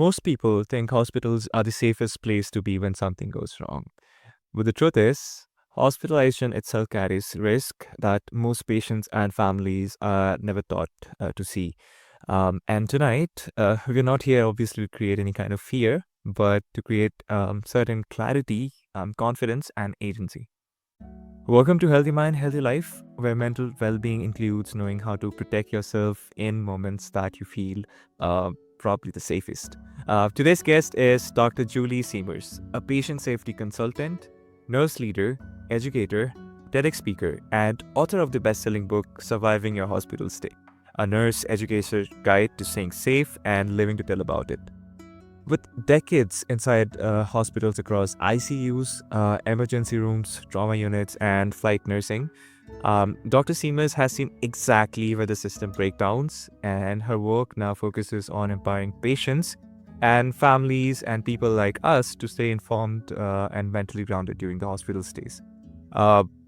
Most people think hospitals are the safest place to be when something goes wrong. But the truth is, hospitalization itself carries risk that most patients and families are never taught to see. And tonight, we're not here obviously to create any kind of fear, but to create certain clarity, confidence, and agency. Welcome to Healthy Mind, Healthy Life, where mental well being includes knowing how to protect yourself in moments that you feel probably the safest. Today's guest is Dr. Julie Siemers, a patient safety consultant, nurse leader, educator, TEDx speaker, and author of the best selling book Surviving Your Hospital Stay, a nurse educator guide to staying safe and living to tell about it. With decades inside hospitals across ICUs, emergency rooms, trauma units, and flight nursing, Dr. Siemers has seen exactly where the system breakdowns, and her work now focuses on empowering patients and families and people like us to stay informed and mentally grounded during the hospital stays.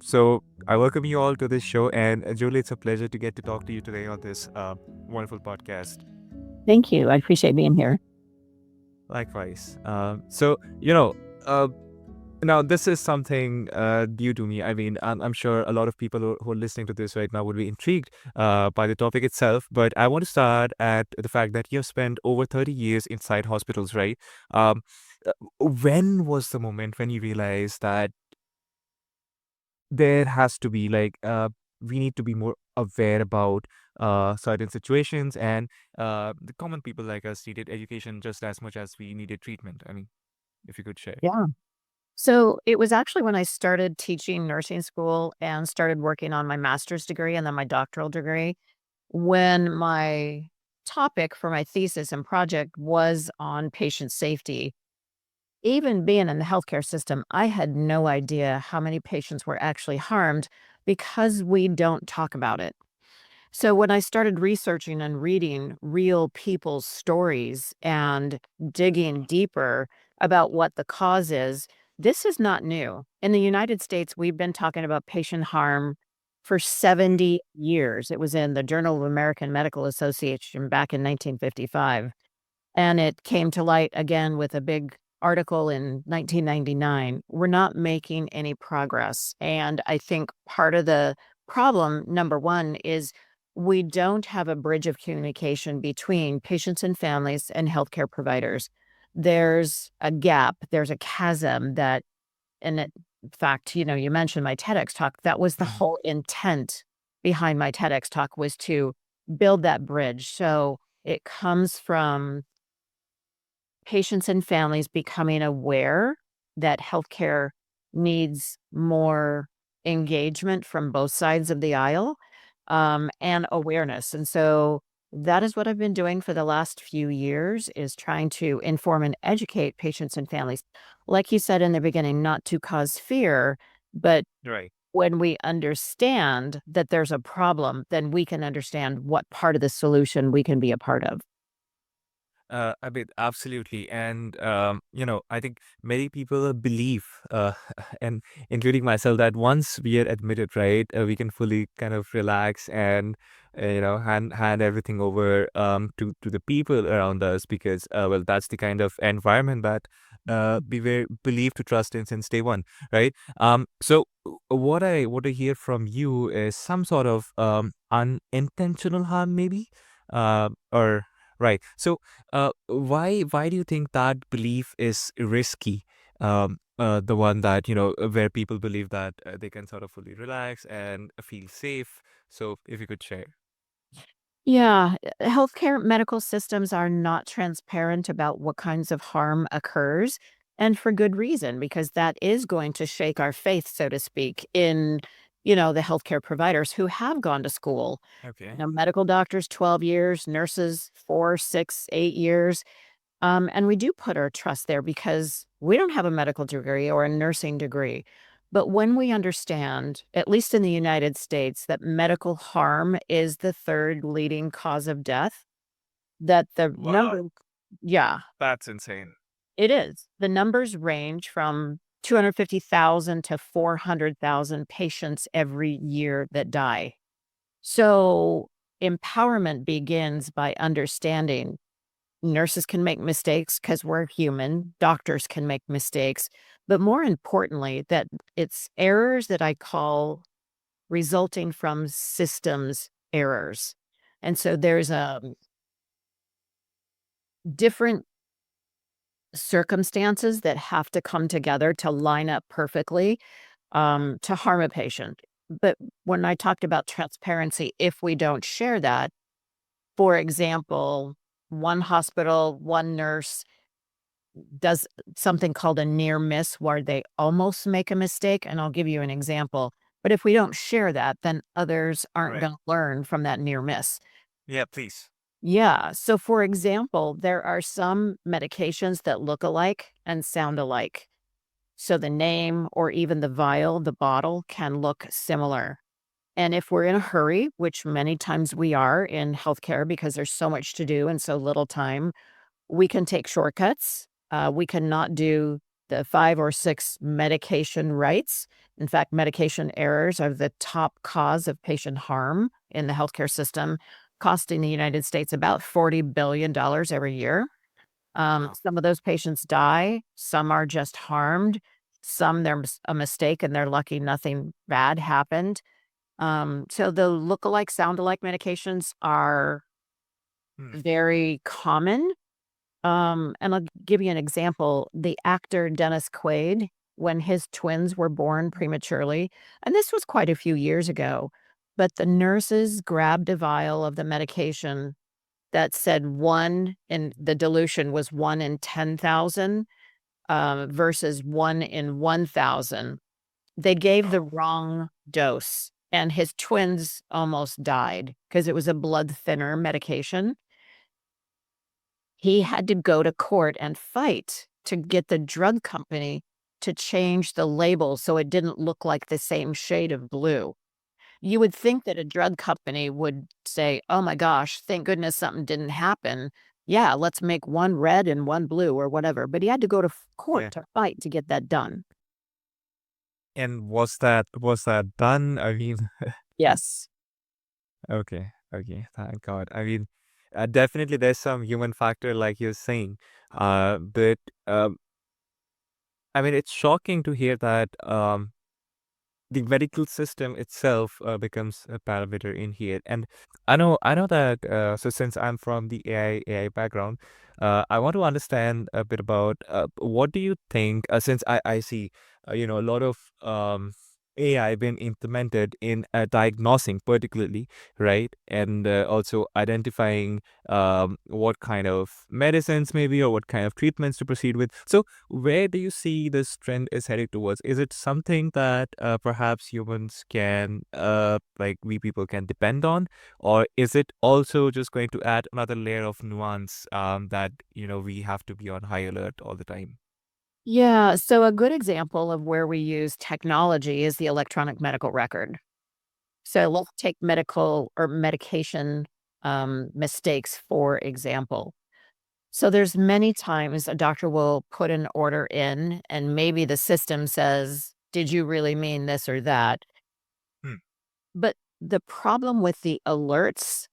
So I welcome you all to this show, and Julie, it's a pleasure to get to talk to you today on this wonderful podcast. Thank you. I appreciate being here. Likewise. So, now this is something new to me. I mean, I'm sure a lot of people who are listening to this right now would be intrigued by the topic itself. But I want to start at the fact that you've spent over 30 years inside hospitals, right? Um, uh, when was the moment when you realized that there has to be we need to be more aware about certain situations, and the common people like us needed education just as much as we needed treatment. I mean, if you could share. Yeah. So it was actually when I started teaching nursing school and started working on my master's degree and then my doctoral degree, when my topic for my thesis and project was on patient safety. Even being in the healthcare system, I had no idea how many patients were actually harmed because we don't talk about it. So when I started researching and reading real people's stories and digging deeper about what the cause is, this is not new. In the United States, we've been talking about patient harm for 70 years. It was in the Journal of American Medical Association back in 1955. And it came to light again with a big article in 1999. We're not making any progress. And I think part of the problem, number one, is we don't have a bridge of communication between patients and families and healthcare providers. There's a gap, there's a chasm that, in fact, you mentioned my TEDx talk. That was the Mhm. whole intent behind my TEDx talk, was to build that bridge. So it comes from patients and families becoming aware that healthcare needs more engagement from both sides of the aisle, and awareness. And so that is what I've been doing for the last few years, is trying to inform and educate patients and families. Like you said in the beginning, not to cause fear, but Right. when we understand that there's a problem, then we can understand what part of the solution we can be a part of. I mean, absolutely. And, I think many people believe, and including myself, that once we are admitted, right, we can fully kind of relax and, hand everything over to the people around us because, well, that's the kind of environment that we were believed to trust in since day one, right? So what I want to hear from you is some sort of unintentional harm, maybe, or right. So why do you think that belief is risky? The one that where people believe that they can sort of fully relax and feel safe. So if you could share. Yeah, healthcare medical systems are not transparent about what kinds of harm occurs, and for good reason, because that is going to shake our faith, so to speak, in, the healthcare providers who have gone to school. Okay. Medical doctors, 12 years, nurses, 4, 6, 8 years. And we do put our trust there because we don't have a medical degree or a nursing degree. But when we understand, at least in the United States, that medical harm is the third leading cause of death, that the Wow, number, yeah, that's insane. it is. The numbers range from 250,000 to 400,000 patients every year that die. So empowerment begins by understanding Nurses can make mistakes because we're human. Doctors can make mistakes. But more importantly, that it's errors that I call resulting from systems errors. And so there's different circumstances that have to come together to line up perfectly to harm a patient. But when I talked about transparency, if we don't share that, for example, one hospital, one nurse does something called a near miss where they almost make a mistake. And I'll give you an example. But if we don't share that, then others aren't Right. going to learn from that near miss. Yeah, please. Yeah. So, for example, there are some medications that look alike and sound alike. So, the name or even the vial, the bottle can look similar. And if we're in a hurry, which many times we are in healthcare because there's so much to do and so little time, we can take shortcuts. We cannot do the 5 or 6 medication rights. In fact, medication errors are the top cause of patient harm in the healthcare system, costing the United States about $40 billion every year. Wow. Some of those patients die, some are just harmed, some there's a mistake and they're lucky nothing bad happened. So the look-alike, sound-alike medications are Hmm. very common. And I'll give you an example. The actor Dennis Quaid, when his twins were born prematurely, and this was quite a few years ago, but the nurses grabbed a vial of the medication that said one, and the dilution was 1 in 10,000 versus 1 in 1,000. They gave the Oh, wrong dose, and his twins almost died because it was a blood thinner medication. He had to go to court and fight to get the drug company to change the label so it didn't look like the same shade of blue. You would think that a drug company would say, "Oh my gosh, thank goodness something didn't happen. Yeah, let's make one red and one blue," or whatever, but he had to go to court yeah. to fight to get that done. And was that done? I mean, Yes. okay, okay, thank God. I mean, definitely there's some human factor, like you're saying. But I mean, it's shocking to hear that the medical system itself becomes a parameter in here. And I know that so since I'm from the AI background, I want to understand a bit about what do you think, since I see a lot of AI being implemented in diagnosing particularly, right? And also identifying what kind of medicines maybe or what kind of treatments to proceed with. So where do you see this trend is headed towards? Is it something that perhaps humans can, like we people can depend on? Or is it also just going to add another layer of nuance that, we have to be on high alert all the time? Yeah, so a good example of where we use technology is the electronic medical record. So let's take medical or medication mistakes, for example. So there's many times a doctor will put an order in and maybe the system says, "Did you really mean this or that?" Hmm. But the problem with the alerts,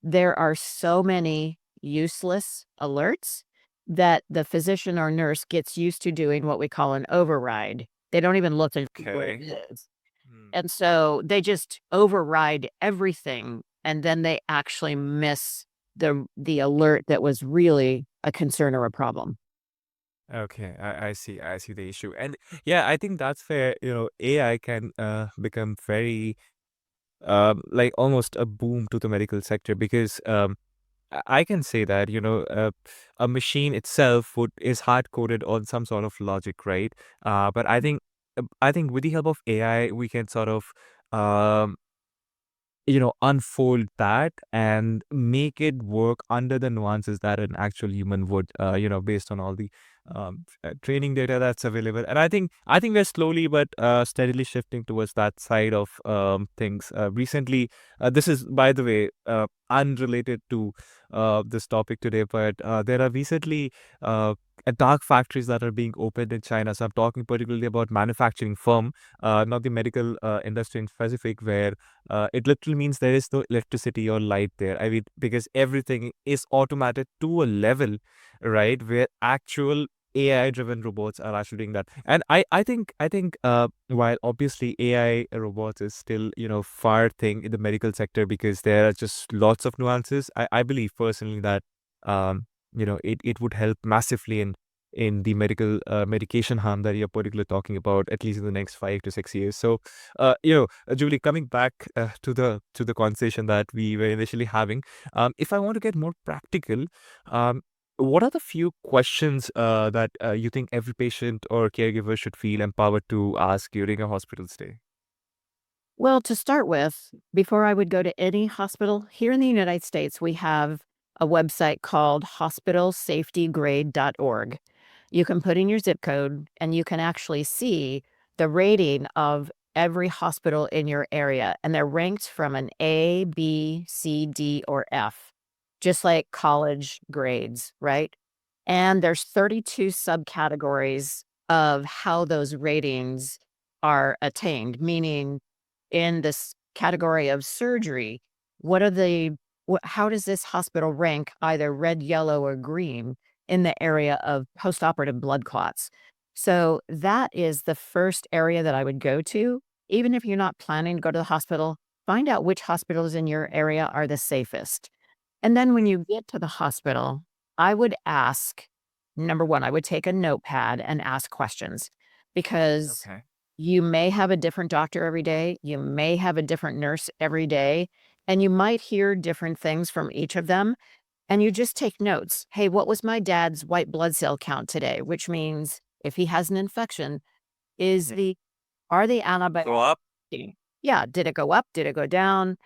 there are so many useless alerts that the physician or nurse gets used to doing what we call an override. They don't even look and see what it Okay. is. Hmm. And so they just override everything, and then they actually miss the alert that was really a concern or a problem. Okay, I see the issue. And yeah, I think that's where, AI can become very like almost a boom to the medical sector because I can say that a machine itself would is hard coded on some sort of logic, right? But I think with the help of AI, we can sort of um, unfold that and make it work under the nuances that an actual human would, based on all the training data that's available. And I think we're slowly but steadily shifting towards that side of things. Recently, this is, by the way, unrelated to this topic today, but there are recently dark factories that are being opened in China. So I'm talking particularly about manufacturing firm, not the medical industry in specific, where it literally means there is no electricity or light there. I mean, because everything is automated to a level, right, where actual AI-driven robots are actually doing that. And I think while obviously AI robots is still, far thing in the medical sector because there are just lots of nuances. I believe personally that it would help massively in the medication harm that you're particularly talking about, at least in the next 5 to 6 years. So, Julie, coming back to the conversation that we were initially having, if I want to get more practical, um, what are the few questions that you think every patient or caregiver should feel empowered to ask during a hospital stay? Well, to start with, before I would go to any hospital, here in the United States, we have a website called hospitalsafetygrade.org. You can put in your zip code and you can actually see the rating of every hospital in your area. And they're ranked from an A, B, C, D, or F, just like college grades, right? And there's 32 subcategories of how those ratings are attained, meaning in this category of surgery, what are the how does this hospital rank either red, yellow, or green in the area of postoperative blood clots? So that is the first area that I would go to. Even if you're not planning to go to the hospital, find out which hospitals in your area are the safest. And then when you get to the hospital, I would ask, number one, I would take a notepad and ask questions because Okay. you may have a different doctor every day. You may have a different nurse every day, and you might hear different things from each of them. And you just take notes. Hey, what was my dad's white blood cell count today? Which means if he has an infection, is Yeah. are the antibiotics Go up. working? Yeah. Did it go up? Did it go down?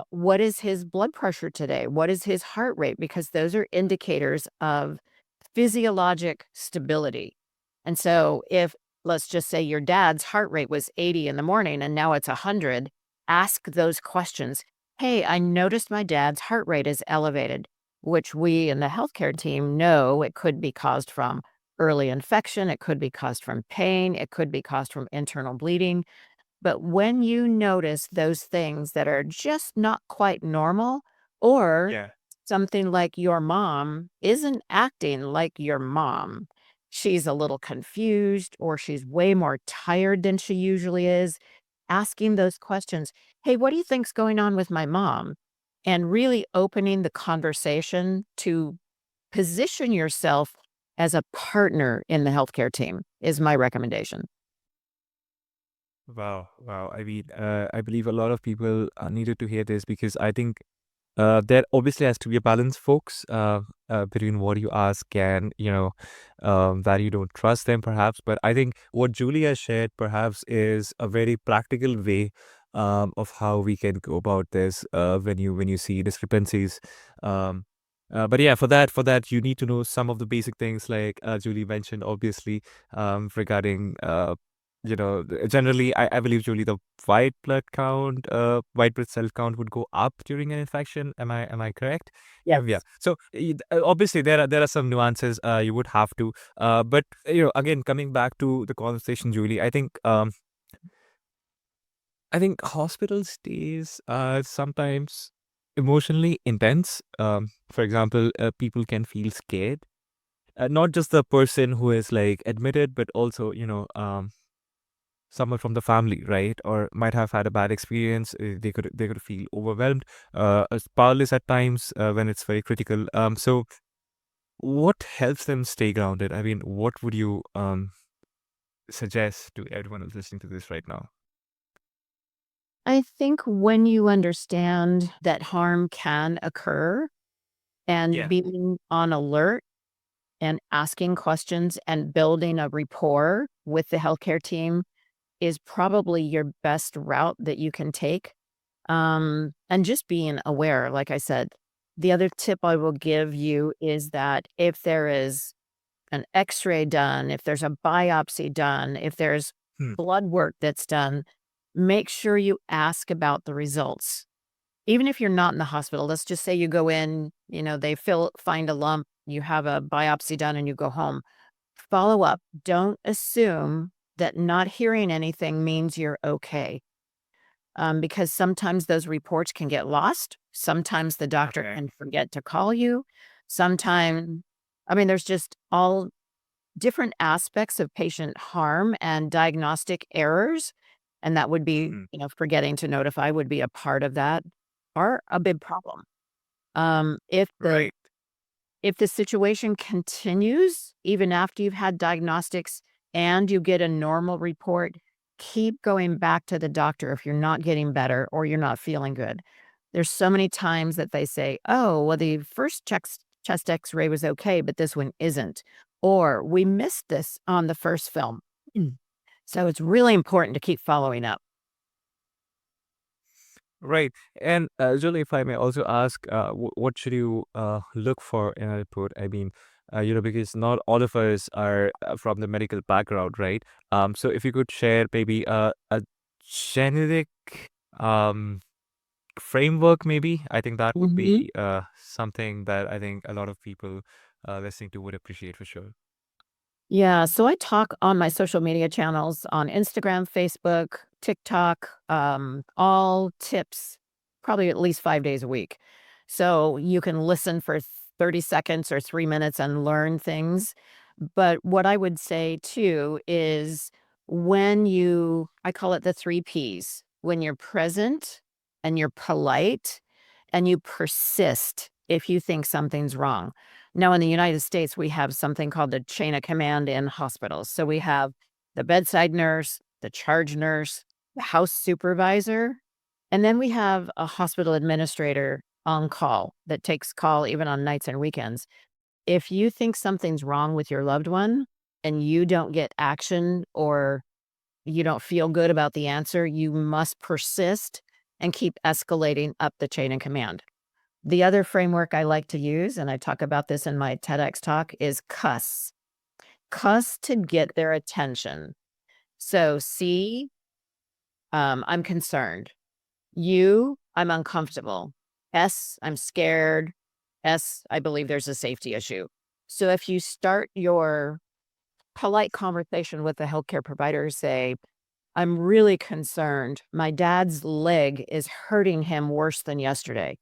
What is his blood pressure today? What is his heart rate? Because those are indicators of physiologic stability. And so if let's just say your dad's heart rate was 80 in the morning and now it's 100, ask those questions. Hey, I noticed my dad's heart rate is elevated, which we in the healthcare team know it could be caused from early infection, it could be caused from pain, it could be caused from internal bleeding. But when you notice those things that are just not quite normal, or Yeah. something like your mom isn't acting like your mom, she's a little confused or she's way more tired than she usually is, asking those questions. Hey, what do you think's going on with my mom? And really opening the conversation to position yourself as a partner in the healthcare team is my recommendation. Wow, wow. I mean, I believe a lot of people needed to hear this because I think there obviously has to be a balance, folks, between what you ask and, that you don't trust them, perhaps. But I think what Julia shared, perhaps, is a very practical way of how we can go about this when you see discrepancies. Um, but yeah, for that, you need to know some of the basic things, like Julie mentioned, obviously, regarding generally, I believe, Julie, the white blood cell count would go up during an infection. Am I correct? Yeah. Yes. So obviously there are some nuances you would have to. But again, coming back to the conversation, Julie, I think hospital stays are sometimes emotionally intense. For example, people can feel scared. Not just the person who is like admitted, but also someone from the family, right? Or might have had a bad experience. They could feel overwhelmed, powerless at times when it's very critical. So what helps them stay grounded? I mean, what would you suggest to everyone who's listening to this right now? I think when you understand that harm can occur and Yeah. being on alert and asking questions and building a rapport with the healthcare team is probably your best route that you can take. And just being aware, like I said, the other tip I will give you is that if there is an x-ray done, if there's a biopsy done, if there's Hmm. blood work that's done, make sure you ask about the results. Even if you're not in the hospital, let's just say you go in, they find a lump, you have a biopsy done and you go home. Follow up. Don't assume that not hearing anything means you're okay. Because sometimes those reports can get lost. Sometimes the doctor Okay. can forget to call you. Sometimes, there's just all different aspects of patient harm and diagnostic errors. And that would be, Hmm. forgetting to notify would be a part of that, are a big problem. If the Right. if the situation continues, even after you've had diagnostics and you get a normal report, keep going back to the doctor if you're not getting better or you're not feeling good. There's so many times that they say, oh, well, the first chest x ray was okay, but this one isn't. Or we missed this on the first film. Mm. So it's really important to keep following up. Right. And Julie, if I may also ask, what should you look for in a report? I mean, because not all of us are from the medical background, right? So if you could share maybe a generic um, framework, maybe, I think that would Mhm. be something that I think a lot of people listening to would appreciate for sure. Yeah, so I talk on my social media channels on Instagram, Facebook, TikTok, all tips, probably at least 5 days a week. So you can listen for 30 seconds or 3 minutes and learn things. But what I would say too is I call it the three P's, when you're present and you're polite and you persist if you think something's wrong. Now, in the United States, we have something called the chain of command in hospitals. So we have the bedside nurse, the charge nurse, the house supervisor, and then we have a hospital administrator on call that takes call even on nights and weekends. If you think something's wrong with your loved one and you don't get action or you don't feel good about the answer, you must persist and keep escalating up the chain of command. The other framework I like to use, and I talk about this in my TEDx talk, is cuss. Cuss to get their attention. So, C, I'm concerned. U, I'm uncomfortable. S, I'm scared. S, I believe there's a safety issue. So, if you start your polite conversation with the healthcare provider, say, I'm really concerned. My dad's leg is hurting him worse than yesterday.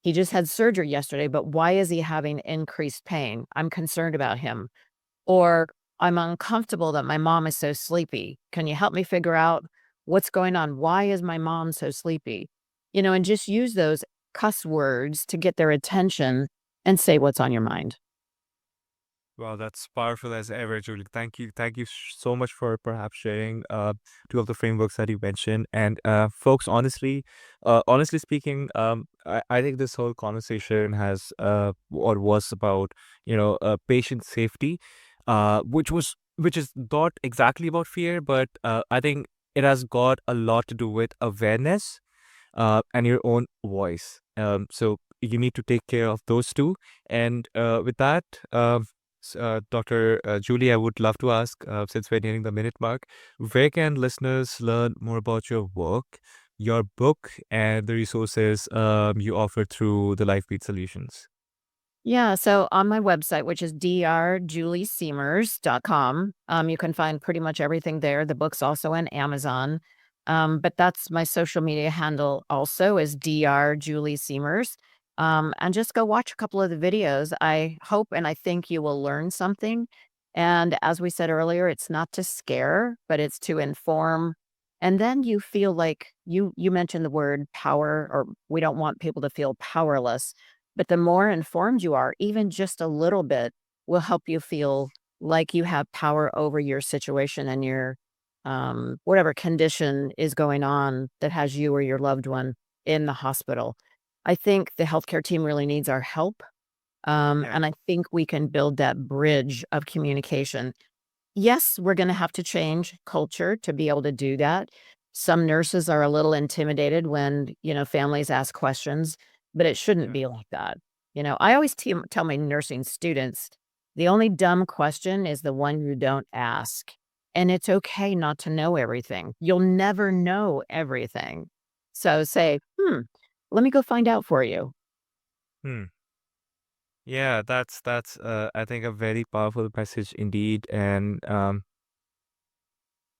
He just had surgery yesterday, but why is he having increased pain? I'm concerned about him. Or I'm uncomfortable that my mom is so sleepy. Can you help me figure out what's going on? Why is my mom so sleepy? And just use those cuss words to get their attention and say what's on your mind. Wow, that's powerful as ever, Julie. Thank you. Thank you so much for perhaps sharing two of the frameworks that you mentioned. And folks, honestly speaking, I think this whole conversation has or was about, patient safety, which is not exactly about fear, but I think it has got a lot to do with awareness and your own voice. So you need to take care of those two. And with that, Dr. Julie, I would love to ask, since we're nearing the minute mark, where can listeners learn more about your work, your book, and the resources you offer through the LifeBeat Solutions? Yeah, so on my website, which is drjuliesiemers.com, you can find pretty much everything there. The book's also on Amazon. But that's my social media handle also is drjuliesiemers. And just go watch a couple of the videos. I hope and I think you will learn something. And as we said earlier, it's not to scare, but it's to inform. And then you feel like you mentioned the word power, or we don't want people to feel powerless, but the more informed you are, even just a little bit will help you feel like you have power over your situation and your whatever condition is going on that has you or your loved one in the hospital. I think the healthcare team really needs our help. Yeah. And I think we can build that bridge of communication. Yes, we're gonna have to change culture to be able to do that. Some nurses are a little intimidated when, families ask questions, but it shouldn't Yeah. be like that. I always tell my nursing students, The only dumb question is the one you don't ask. And it's okay not to know everything. You'll never know everything. So say, let me go find out for you. Hmm. Yeah, that's I think a very powerful message indeed, and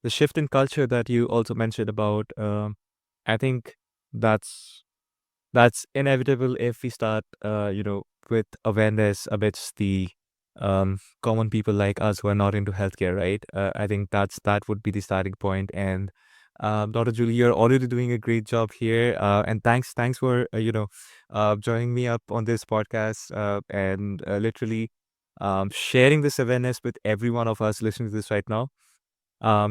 the shift in culture that you also mentioned about, I think that's that's inevitable if we start, with awareness amidst the common people like us who are not into healthcare, right? I think that would be the starting point. And Dr. Julie, you're already doing a great job here. And thanks for joining me up on this podcast and literally sharing this awareness with every one of us listening to this right now.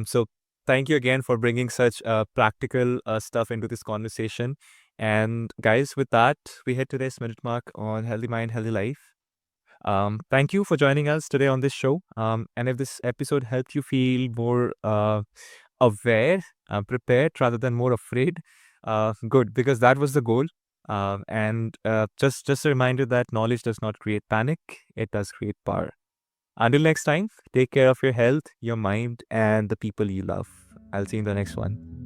So thank you again for bringing such practical stuff into this conversation. And guys, with that, we hit today's minute mark on Healthy Mind, Healthy Life. Thank you for joining us today on this show. And if this episode helped you feel more aware, prepared rather than more afraid, good, because that was the goal. And just a reminder that knowledge does not create panic; it does create power. Until next time, take care of your health, your mind, and the people you love. I'll see you in the next one.